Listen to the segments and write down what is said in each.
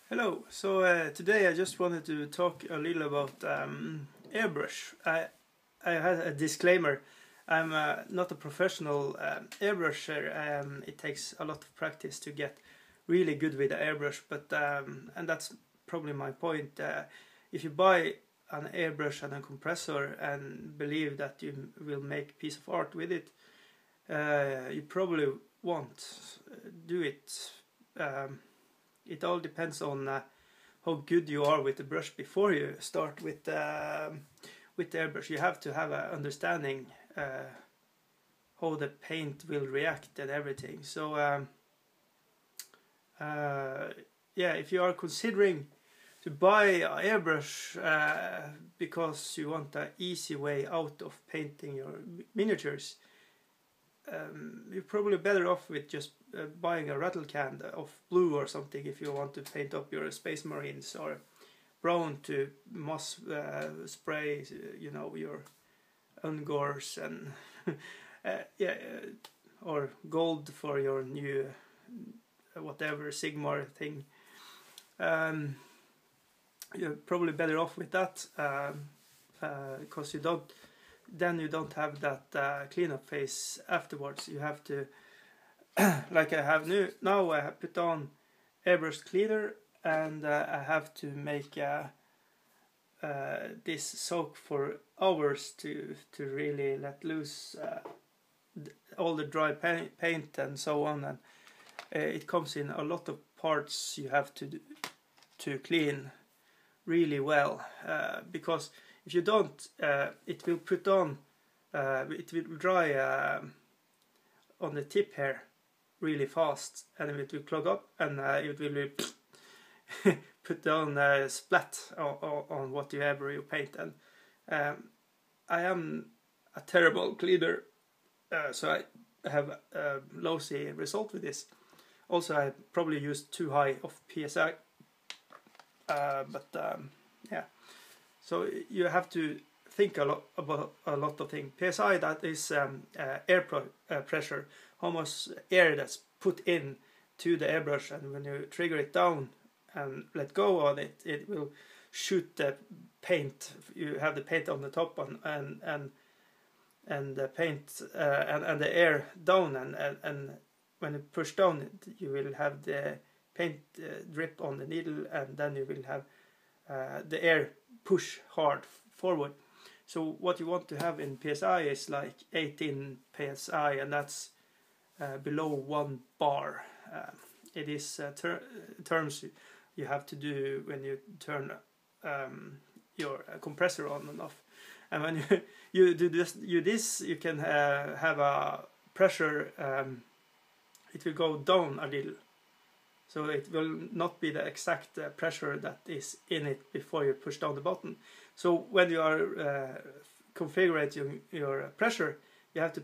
Hello. Today I just wanted to talk a little about airbrush. I had a disclaimer. I'm not a professional airbrusher. It takes a lot of practice to get really good with the airbrush, but and that's probably my point. If you buy an airbrush and a compressor and believe that you will make a piece of art with it, you probably won't do it. It all depends on how good you are with the brush before you start with the airbrush. You have to have an understanding how the paint will react and everything. So yeah, if you are considering to buy an airbrush because you want an easy way out of painting your miniatures, you're probably better off with just buying a rattle can of blue or something if you want to paint up your space marines, or brown to moss spray, you know, your ungors, and yeah, or gold for your new whatever Sigmar thing. You're probably better off with that because you don't have that cleanup phase afterwards. You have to, like I have now I have put on airbrush cleaner, and I have to make this soak for hours to really let loose all the dry paint and so on. And it comes in a lot of parts you have to clean really well, because if you don't, it will put on, it will dry on the tip here really fast, and it will clog up, and it will put down splat on whatever you paint. And I am a terrible cleaner, so I have a lousy result with this. Also, I probably used too high of PSI, but yeah. So you have to think about a lot of things. PSI, that is air pressure, how much air that's put in to the airbrush, and when you trigger it down and let go of it, it will shoot the paint. You have the paint on the top and the paint and the air down, and when you push down, you will have the paint drip on the needle, and then you will have the air push hard forward. So what you want to have in PSI is like 18 PSI, and that's below 1 bar. It is terms you have to do when you turn your compressor on and off. And when you do this, you can have a pressure. It will go down a little. So it will not be the exact pressure that is in it before you push down the button. So when you are configuring your pressure, you have to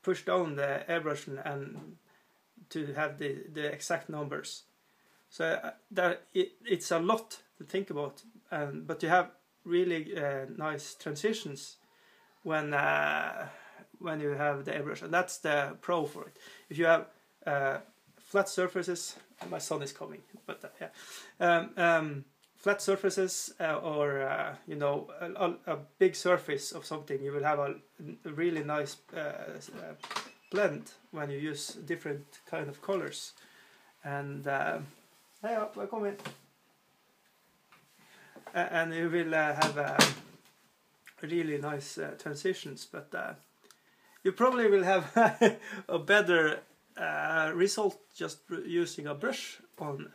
push down the airbrush and to have the exact numbers. So it's a lot to think about, but you have really nice transitions when you have the airbrush, and that's the pro for it. If you have flat surfaces, my son is coming, but yeah, flat surfaces or you know, a big surface of something, you will have a really nice blend when you use different kind of colors. And hey, welcome in. And you will have really nice transitions, but you probably will have a better result just using a brush on,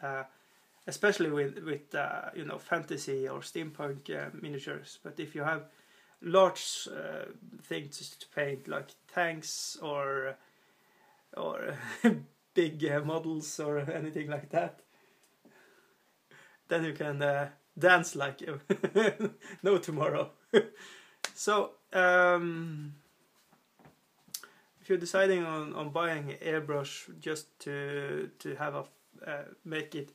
especially with you know, fantasy or steampunk miniatures. But if you have large things to paint, like tanks or big models or anything like that, then you can dance like no tomorrow. So if you're deciding on buying an airbrush just to have a make it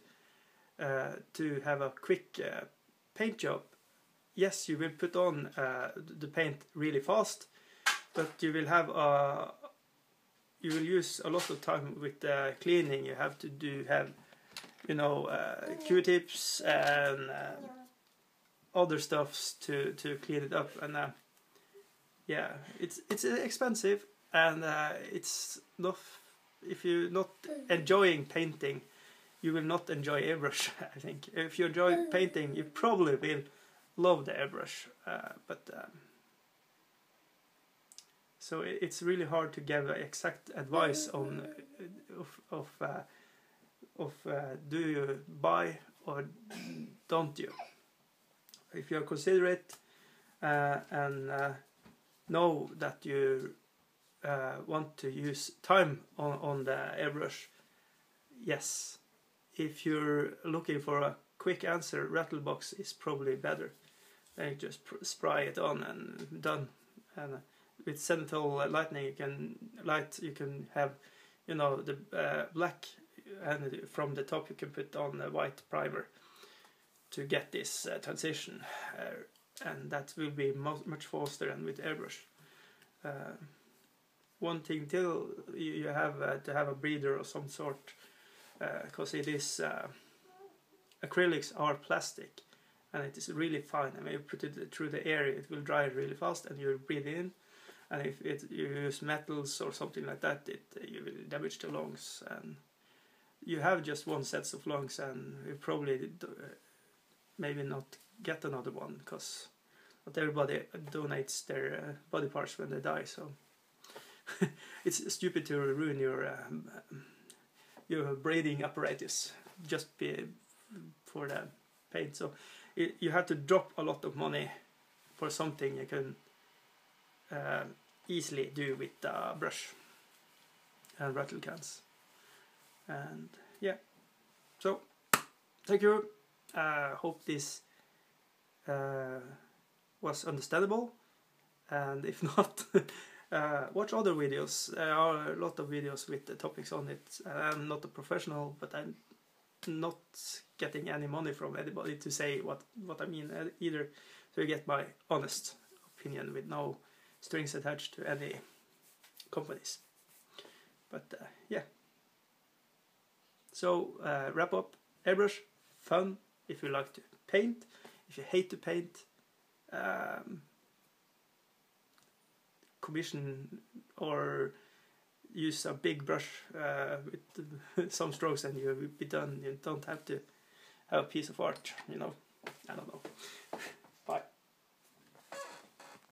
to have a quick paint job, yes, you will put on the paint really fast, but you will have you will use a lot of time with cleaning. You have to have you know, Q-tips and other stuffs to clean it up. And yeah, it's expensive, and it's not, if you're not enjoying painting, you will not enjoy airbrush. I think if you enjoy painting, you probably will love the airbrush. So it's really hard to give exact advice on do you buy or don't you. If you're considerate and know that you want to use time on the airbrush, yes. If you're looking for a quick answer, Rattlebox is probably better. Then you just spray it on and done. And with Zenithal lightning, you can have, you know, the black, and from the top you can put on a white primer to get this transition, and that will be much faster than with airbrush. One thing till you have to have a breather of some sort, because it is acrylics are plastic, and it is really fine. I mean, you put it through the air, it will dry really fast, and you breathe in. And if you use metals or something like that, you will damage the lungs. And you have just one set of lungs, and you probably maybe not get another one, because not everybody donates their body parts when they die. So it's stupid to ruin your breathing apparatus just for the paint. So you have to drop a lot of money for something you can easily do with a brush and rattle cans. And yeah, so thank you. Hope this was understandable, and if not, watch other videos. There are a lot of videos with the topics on it. I'm not a professional, but I'm not getting any money from anybody to say what I mean either. So you get my honest opinion with no strings attached to any companies. But yeah. So wrap up. Airbrush, fun if you like to paint. If you hate to paint, commission or use a big brush with some strokes and you'll be done. You don't have to have a piece of art, you know. I don't know.